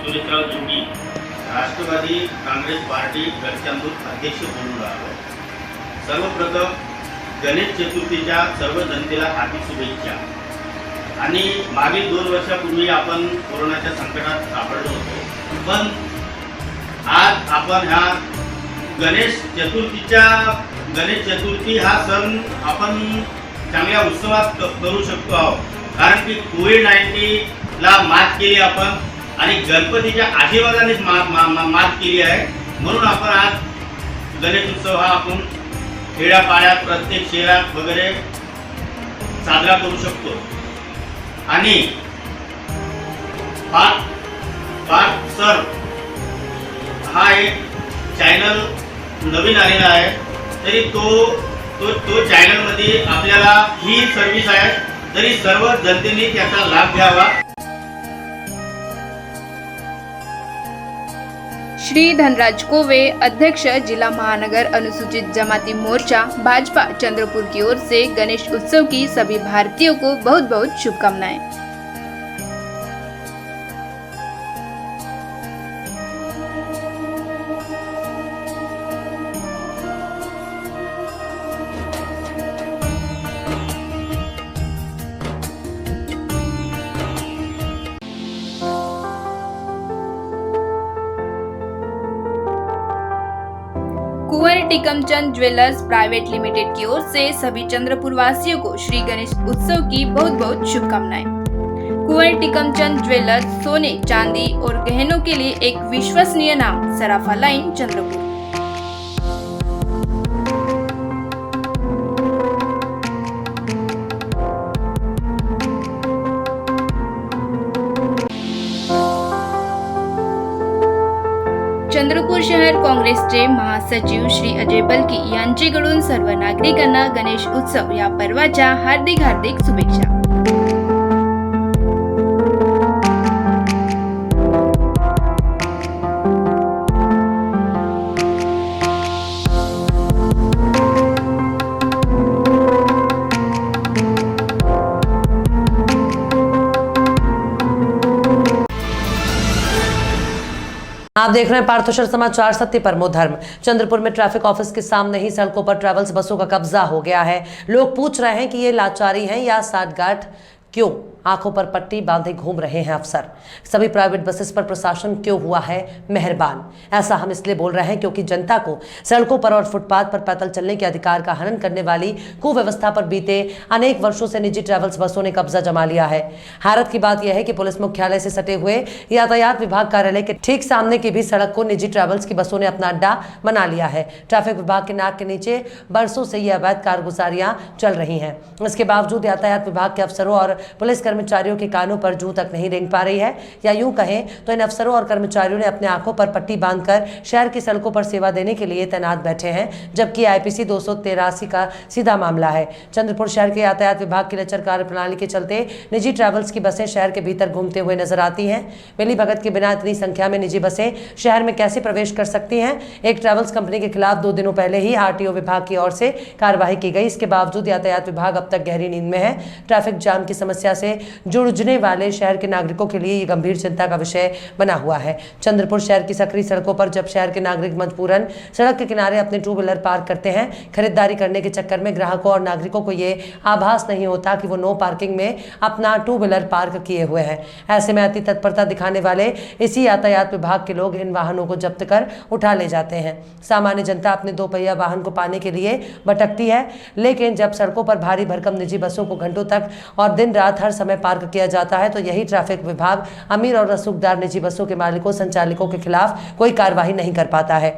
सुरेशराव जोगी, राष्ट्रवादी Congress party गडचंदूर अध्यक्ष बोलून राहिलो। सर्वप्रथम गणेश चतुर्थीच्या सर्व जनतेला हार्दिक शुभेच्छा। आणि मागील 2 वर्षापूर्वी आपण कोरोनाच्या संकटात सापडलो होतो, पण आज आपण ह्या गणेश चतुर्थी हा सण आपण चांगल्या उत्सवात करू शकतो आहोत, कारण की कोविड-19 ला मात केली आपण आणि गणपतीच्या आशीर्वादानेच मात केली आहे। म्हणून आपण आज गणेश उत्सव हा आपण खेड्यापाड्यात प्रत्येक शहरात वगैरे साजरा करू शकतो। आणि पार्थ सर हा एक चॅनल नवीन आलेला आहे, तरी तो चॅनलमध्ये आपल्याला ही सर्व्हिस आहे, तरी सर्व जनतेने त्याचा लाभ घ्यावा। श्री धनराज कोवे, अध्यक्ष जिला महानगर अनुसूचित जमाती मोर्चा भाजपा चंद्रपुर की ओर से गणेश उत्सव की सभी भारतीयों को बहुत बहुत शुभकामनाएं। कुंवर टिकमचंद ज्वेलर्स प्राइवेट लिमिटेड की ओर से सभी चंद्रपुर वासियों को श्री गणेश उत्सव की बहुत बहुत शुभकामनाएं। कुंवर टिकमचंद ज्वेलर्स सोने, चांदी और गहनों के लिए एक विश्वसनीय नाम, सराफा लाइन, चंद्रपुर। चंद्रपूर शहर काँग्रेसचे महासचिव श्री अजय बलकी यांच्याकडून सर्व नागरिकांना गणेश उत्सव या पर्वाच्या हार्दिक शुभेच्छा। आप देख रहे हैं पार्थोशर समाचार। सत्य परमो धर्म। चंद्रपुर में ट्रैफिक ऑफिस के सामने ही सड़कों पर ट्रैवल्स बसों का कब्जा हो गया है। लोग पूछ रहे हैं कि ये लाचारी है या साठगांठ, क्यों आंखों पर पट्टी बांधे घूम रहे हैं अफसर। सभी प्राइवेट बसेस पर प्रशासन क्यों हुआ है मेहरबान। ऐसा हम इसलिए बोल रहे हैं क्योंकि जनता को सड़कों पर और फुटपाथ पर पैदल चलने के अधिकार का हनन करने वाली कुव्यवस्था पर बीते अनेक वर्षों से निजी ट्रैवल्स बसों ने कब्जा जमा लिया है। हैरत की बात यह है कि पुलिस मुख्यालय से सटे हुए यातायात विभाग कार्यालय के ठीक सामने की भी सड़क को निजी ट्रैवल्स की बसों ने अपना अड्डा बना लिया है। ट्रैफिक विभाग के नाक के नीचे बरसों से ये अवैध कारगुजारियां चल रही हैं। इसके बावजूद यातायात विभाग के अफसरों और पुलिस कर्मचारियों के कानों पर जू तक नहीं रेंग पा रही है, या यूं कहें तो इन अफसरों और कर्मचारियों ने अपने आंखों पर पट्टी बांधकर शहर की सड़कों पर सेवा देने के लिए तैनात बैठे हैं, जबकि आईपीसी 283 का सीधा मामला है। चंद्रपुर शहर के यातायात विभाग की लचर कार्य प्रणाली के चलते निजी ट्रैवल्स की बसें शहर के भीतर घूमते हुए नजर आती हैं। मिली भगत के बिना इतनी संख्या में निजी बसें शहर में कैसे प्रवेश कर सकती हैं। एक ट्रैवल्स कंपनी के खिलाफ 2 दिनों पहले ही आरटीओ विभाग की ओर से कार्रवाई की गई। इसके बावजूद यातायात विभाग अब तक गहरी नींद में है। ट्रैफिक जाम की समस्या से जुड़ने वाले शहर के नागरिकों के लिए ये गंभीर चिंता का विषय बना हुआ है। चंद्रपुर शहर की सकरी सड़कों पर जब शहर के नागरिक मजबूरन सड़क के किनारे अपने 2 व्हीलर पार्क करते हैं, खरीदारी करने के चक्कर में ग्राहकों और नागरिकों को ये आभास नहीं होता कि वो नो पार्किंग में अपना 2 व्हीलर पार्क किए हुए हैं। ऐसे में अति तत्परता दिखाने वाले इसी यातायात विभाग के लोग इन वाहनों को जब्त कर उठा ले जाते हैं। सामान्य जनता अपने 2 पहिया वाहन को पाने के लिए भटकती है, लेकिन जब सड़कों पर भारी भरकम निजी बसों को घंटों तक और दिन रात हर समय पार्क किया जाता है, तो यही ट्रैफिक विभाग अमीर और रसूखदार निजी बसों के मालिकों संचालकों के खिलाफ कोई कार्रवाई नहीं कर पाता है।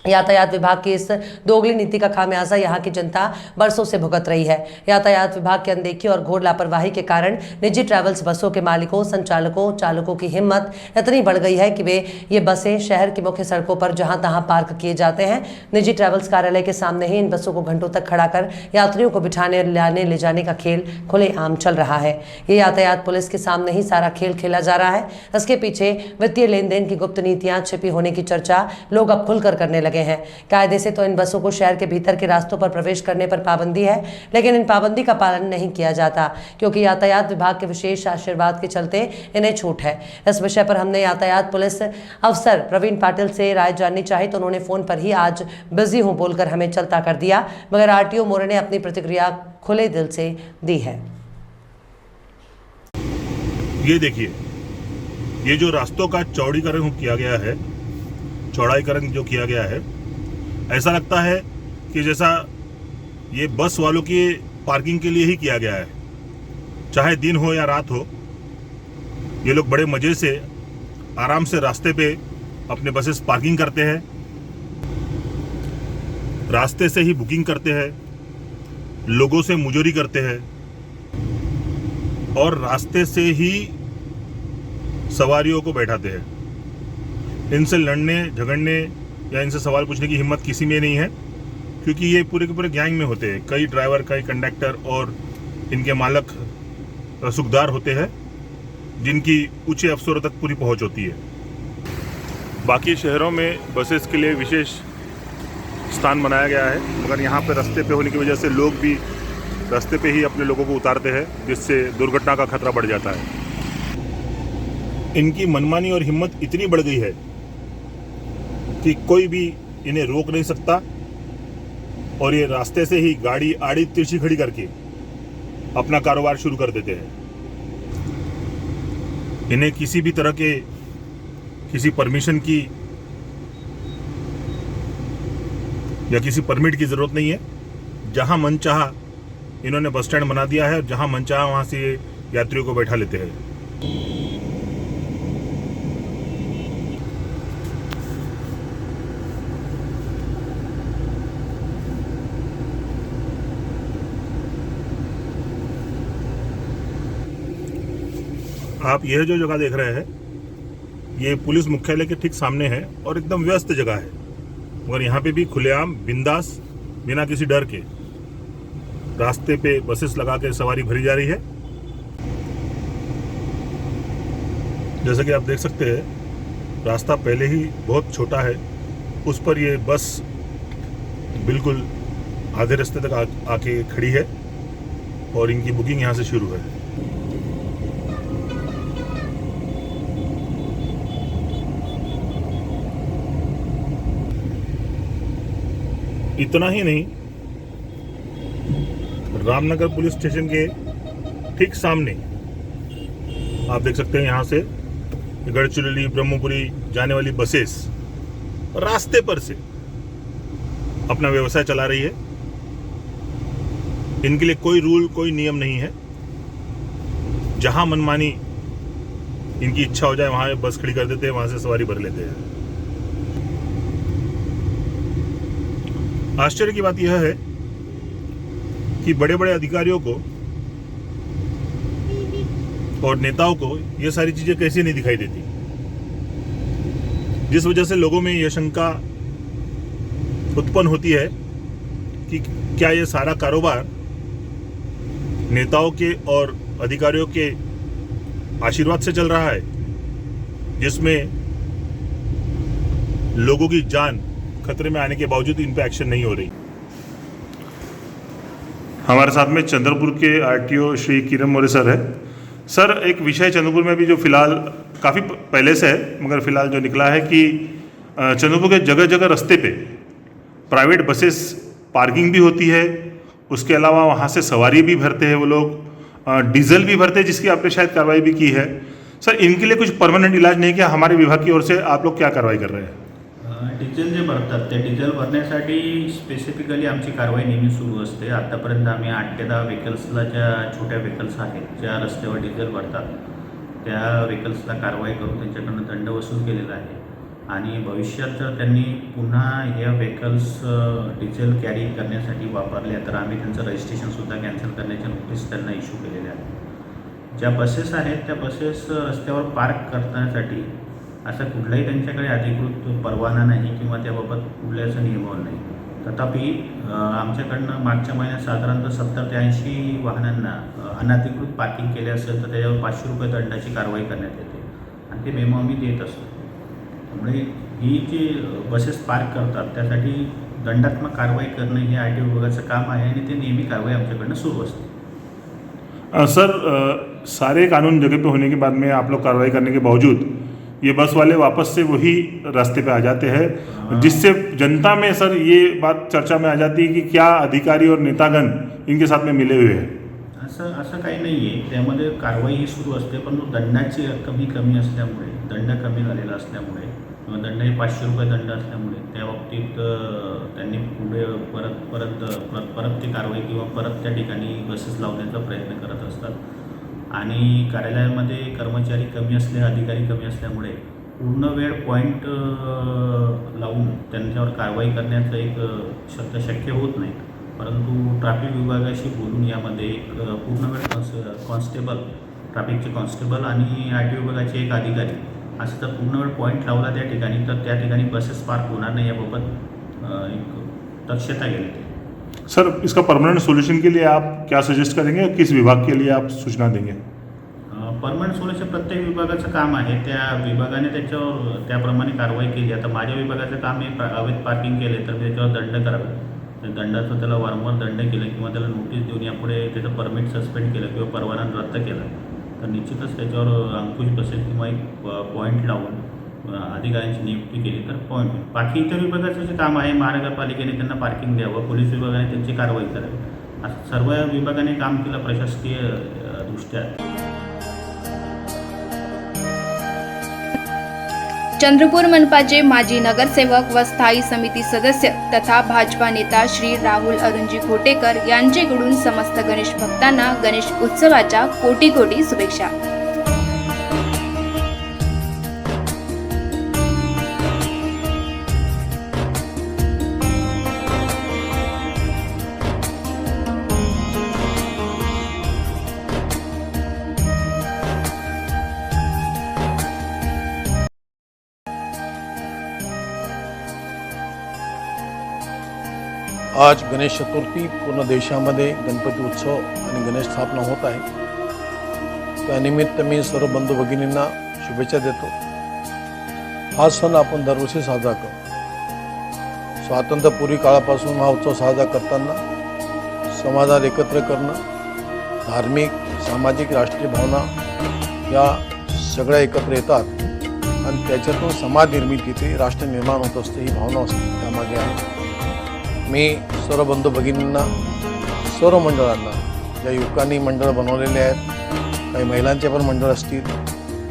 यातायात विभाग की इस दोगली नीति का खामियाजा यहाँ की जनता बरसों से भुगत रही है। यातायात विभाग की अनदेखी और घोर लापरवाही के कारण निजी ट्रैवल्स बसों के मालिकों, संचालकों, चालकों की हिम्मत इतनी बढ़ गई है कि वे ये बसें शहर की मुख्य सड़कों पर जहाँ तहाँ पार्क किए जाते हैं। निजी ट्रैवल्स कार्यालय के सामने ही इन बसों को घंटों तक खड़ा कर यात्रियों को बिठाने, लाने, ले जाने का खेल खुलेआम चल रहा है। ये यातायात पुलिस के सामने ही सारा खेल खेला जा रहा है। इसके पीछे वित्तीय लेन देन की गुप्त नीतियाँ छिपी होने की चर्चा लोग अब खुलकर करने लगे हैं। कायदे से तो इन बसों को शहर के भीतर के रास्तों पर प्रवेश करने पर पाबंदी है, लेकिन इन पाबंदी का पालन नहीं किया जाता क्योंकि यातायात विभाग के विशेष आशीर्वाद के चलते इन्हें छूट है। इस विषय पर हमने यातायात पुलिस अफसर प्रवीण पाटिल से राय जाननी चाही तो उन्होंने फोन पर ही आज बिजी हूं बोलकर हमें चलता कर दिया, मगर आरटीओ मोरे ने अपनी प्रतिक्रिया खुले दिल से दी है। ये देखिए, ये जो रास्तों का चौड़ीकरण किया गया है, चौड़ाईकरण जो किया गया है, ऐसा लगता है कि जैसा ये बस वालों की पार्किंग के लिए ही किया गया है। चाहे दिन हो या रात हो, ये लोग बड़े मजे से आराम से रास्ते पे अपने बसेस पार्किंग करते हैं, रास्ते से ही बुकिंग करते हैं, लोगों से मुजोरी करते हैं और रास्ते से ही सवारियों को बैठाते हैं। इनसे लड़ने झगड़ने या इनसे सवाल पूछने की हिम्मत किसी में नहीं है क्योंकि ये पूरे के पूरे गैंग में होते हैं। कई ड्राइवर, कई कंडक्टर और इनके मालक रसूखदार होते हैं जिनकी ऊंचे अफसरों तक पूरी पहुंच होती है। बाकी शहरों में बसेस के लिए विशेष स्थान बनाया गया है, मगर यहाँ पे रास्ते पे होने की वजह से लोग भी रास्ते पे ही अपने लोगों को उतारते हैं, जिससे दुर्घटना का खतरा बढ़ जाता है। इनकी मनमानी और हिम्मत इतनी बढ़ गई है कि कोई भी इन्हें रोक नहीं सकता और ये रास्ते से ही गाड़ी आड़ी तिरछी खड़ी करके अपना कारोबार शुरू कर देते हैं। इन्हें किसी भी तरह के किसी परमिशन की या किसी परमिट की जरूरत नहीं है। जहां मन चाहा इन्होंने बस स्टैंड बना दिया है, जहां मन चाहा वहां से यात्रियों को बैठा लेते हैं। आप यह जो जगह देख रहे हैं, ये पुलिस मुख्यालय के ठीक सामने है और एकदम व्यस्त जगह है, मगर यहाँ पे भी खुलेआम बिंदास बिना किसी डर के रास्ते पे बसेस लगा के सवारी भरी जा रही है। जैसा कि आप देख सकते हैं, रास्ता पहले ही बहुत छोटा है, उस पर ये बस बिल्कुल आधे रास्ते तक आके खड़ी है और इनकी बुकिंग यहाँ से शुरू है। इतना ही नहीं, रामनगर पुलिस स्टेशन के ठीक सामने आप देख सकते हैं, यहाँ से गढ़चिरौली ब्रह्मपुरी जाने वाली बसेस रास्ते पर से अपना व्यवसाय चला रही है। इनके लिए कोई रूल, कोई नियम नहीं है। जहां मनमानी इनकी इच्छा हो जाए वहां बस खड़ी कर देते हैं, वहां से सवारी भर लेते हैं। आश्चर्य की बात यह है कि बड़े बड़े अधिकारियों को और नेताओं को यह सारी चीजें कैसे नहीं दिखाई देती, जिस वजह से लोगों में यह शंका उत्पन्न होती है कि क्या यह सारा कारोबार नेताओं के और अधिकारियों के आशीर्वाद से चल रहा है, जिसमें लोगों की जान खतरे में आने के बावजूद इन पे एक्शन नहीं हो रही। हमारे साथ में चंद्रपुर के आरटीओ श्री किरण मोरे सर है। सर, एक विषय चंद्रपुर में भी जो फिलहाल काफ़ी पहले से है, मगर फिलहाल जो निकला है कि चंद्रपुर के जगह जगह रास्ते पे प्राइवेट बसेस पार्किंग भी होती है, उसके अलावा वहाँ से सवारी भी भरते हैं वो लोग, डीजल भी भरते हैं, जिसकी आपने शायद कार्रवाई भी की है। सर, इनके लिए कुछ परमानेंट इलाज नहीं किया हमारे विभाग की ओर से, आप लोग क्या कार्रवाई कर रहे हैं? डिझेल जे भरतात ते डिझेल भरण्यासाठी स्पेसिफिकली आमची कारवाई नेहमी सुरू असते। आत्तापर्यंत आम्ही 8 ते 10 व्हेकल्सला, ज्या छोट्या व्हेकल्स आहेत ज्या रस्त्यावर डिझेल भरतात, त्या व्हेकल्सला कारवाई करून त्यांच्याकडून दंड वसूल केलेला आहे आणि भविष्यात जर त्यांनी पुन्हा ह्या व्हेकल्स डिझेल कॅरी करण्यासाठी वापरल्या तर आम्ही त्यांचं रजिस्ट्रेशनसुद्धा कॅन्सल करण्याच्या नोटीस त्यांना इश्यू केलेल्या आहेत। ज्या बसेस आहेत त्या बसेस रस्त्यावर पार्क करण्यासाठी असा कुठलाही त्यांच्याकडे अधिकृत परवाना नाही किंवा त्याबाबत कुठल्याच नियमावली नाही। तथापि आमच्याकडनं मागच्या महिन्यात साधारणतः 70 ते 80 वाहनांना अनधिकृत पार्किंग केले असेल तर त्याच्यावर ₹500 दंडाची कारवाई करण्यात येते आणि ते मेमो आम्ही देत असतो। त्यामुळे ही जी बसेस पार्क करतात त्यासाठी दंडात्मक कारवाई करणं हे आर टी विभागाचं काम आहे आणि ते नेहमी कारवाई आमच्याकडनं सुरू असते. सर सारे कानून जगह पे होने के बाद में आप लोग कार्रवाई करने के बावजूद ये बस वाले वापस से वही रास्ते पे आ जाते हैं, जिससे जनता में सर ये बात चर्चा में आ जाती है कि क्या अधिकारी और नेतागण इनके साथ में मिले हुए हैं. असं काही नाही आहे. त्यामध्ये कारवाई ही सुरू असते, परंतु दंडाची रक्कम ही कमी असल्यामुळे, दंड कमी झालेला असल्यामुळे किंवा दंड हे 500 रुपये दंड असल्यामुळे त्या बाबतीत त्यांनी पुढे परत ती कारवाई किंवा परत त्या ठिकाणी बसेस लावण्याचा प्रयत्न करत असतात आणि कार्यालयामध्ये कर्मचारी कमी असले, अधिकारी कमी असल्यामुळे पूर्ण वेळ पॉईंट लावून त्यांच्यावर कारवाई करण्याचं एक शक्य होत नाही. परंतु ट्रॅफिक विभागाशी बोलून यामध्ये एक पूर्ण वेळ कॉन्स्टेबल, ट्रॅफिकचे कॉन्स्टेबल आणि आर टी विभागाचे एक अधिकारी असं जर पूर्ण वेळ पॉईंट लावला त्या ठिकाणी तर त्या ठिकाणी बसेस पार्क होणार नाही याबाबत एक दक्षता घेतली. सर इसका परमानेंट सोल्यूशन के लिए आप क्या सजेस्ट करेंगे, किस विभाग के लिए आप सूचना देंगे? परमनंट सोल्यूशन प्रत्येक विभागाचं काम आहे. त्या विभागाने त्याच्यावर त्याप्रमाणे कारवाई केली. आता माझ्या विभागाचं काम आहे अवैध पार्किंग केले तर त्याच्यावर दंड करावे. त्या दंडाचं त्याला वारंवार दंड केलं किंवा त्याला नोटीस देऊन यापुढे त्याचं परमिट सस्पेंड केलं किंवा परवाना रद्द केला तर निश्चितच त्याच्यावर अंकुश बसेल किंवा एक पॉईंट लावून अधिकाऱ्यांची नियुक्ती केली तर पॉईंट होईल. बाकी इतर विभागाचं जे काम आहे, महानगरपालिकेने त्यांना पार्किंग द्यावं, पोलीस विभागाने त्यांची कारवाई करावी, असं सर्व विभागाने काम केलं प्रशासकीय दृष्ट्या. चंद्रपूर मनपाचे माजी नगरसेवक व स्थायी समिती सदस्य तथा भाजपा नेता श्री राहुल अरुणजी खोटेकर यांच्याकडून समस्त गणेश भक्तांना गणेश उत्सवाच्या कोटी कोटी शुभेच्छा. आज गणेश चतुर्थी पूर्ण देशामध्ये गणपती उत्सव आणि गणेश स्थापना होत आहे. त्यानिमित्त मी सर्व बंधू भगिनींना शुभेच्छा देतो. हा सण आपण दरवर्षी साजरा करतो. स्वातंत्र्यपूर्वी काळापासून हा उत्सव साजरा करताना समाजाला एकत्र करणं, धार्मिक, सामाजिक, राष्ट्रीय भावना या सगळ्या एकत्र येतात आणि त्याच्यातून समाज निर्मितीचे राष्ट्र निर्माण होत असते, ही भावना असते त्यामागे आहे. मी सर्व बंधू भगिनींना, सर्व मंडळांना, ज्या युवकांनी मंडळ बनवलेले आहेत, काही महिलांचे पण मंडळ असतील,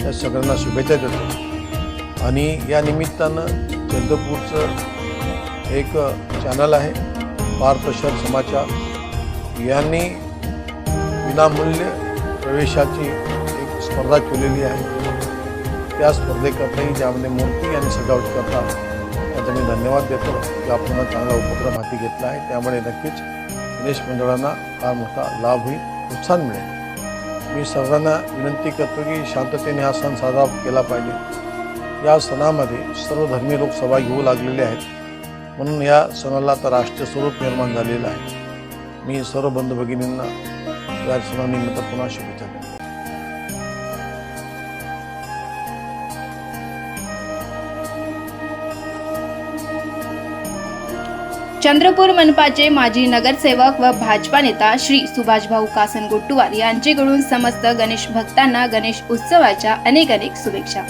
त्या सगळ्यांना शुभेच्छा देतो. आणि या निमित्तानं चंद्रपूरचं एक चॅनल आहे पार्थशर समाचार, यांनी विनामूल्य प्रवेशाची एक स्पर्धा ठेवलेली आहे. त्या स्पर्धेकरताही ज्यामध्ये मूर्ती आणि सजावट करतात त्याचा मी धन्यवाद देतो की आपण चांगला उपक्रम हाती घेतला आहे. त्यामुळे नक्कीच गणेश मंडळांना फार मोठा लाभ होईल, प्रोत्साहन मिळेल. मी सर्वांना विनंती करतो की शांततेने हा सण साजरा केला पाहिजे. या सणामध्ये सर्व धर्मीय लोक सहभागी होऊ लागलेले आहेत, म्हणून या सणाला आता राष्ट्रीय स्वरूप निर्माण झालेलं आहे. मी सर्व बंधू भगिनींना या सणानिमित्त पुन्हा शुभेच्छा देतो. चंद्रपूर मनपाचे माजी नगरसेवक व भाजपा नेता श्री सुभाषभाऊ कासनगोट्टुवार यांच्याकडून समस्त गणेश भक्तांना गणेश उत्सवाच्या अनेक अनेक शुभेच्छा.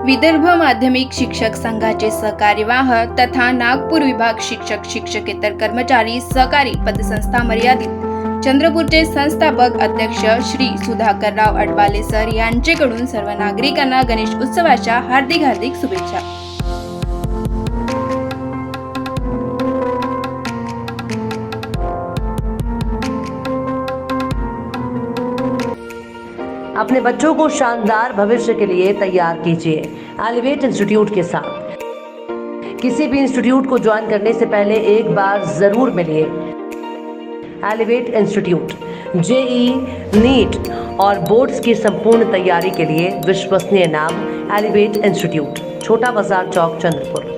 विदर्भ माध्यमिक शिक्षक संघाचे सहकार्यवाह तथा नागपूर विभाग शिक्षक शिक्षकेतर कर्मचारी सहकारी पतसंस्था मर्यादित चंद्रपूरचे संस्थापक अध्यक्ष श्री सुधाकरराव अडबाले सर यांच्याकडून सर्व नागरिकांना गणेश उत्सवाच्या हार्दिक हार्दिक शुभेच्छा. अपने बच्चों को शानदार भविष्य के लिए तैयार कीजिए एलिवेट इंस्टीट्यूट के साथ. किसी भी इंस्टीट्यूट को ज्वाइन करने से पहले एक बार जरूर मिलिए. एलिवेट इंस्टीट्यूट जेई, नीट और बोर्ड्स की संपूर्ण तैयारी के लिए विश्वसनीय नाम एलिवेट इंस्टीट्यूट, छोटा बाजार चौक, चंद्रपुर।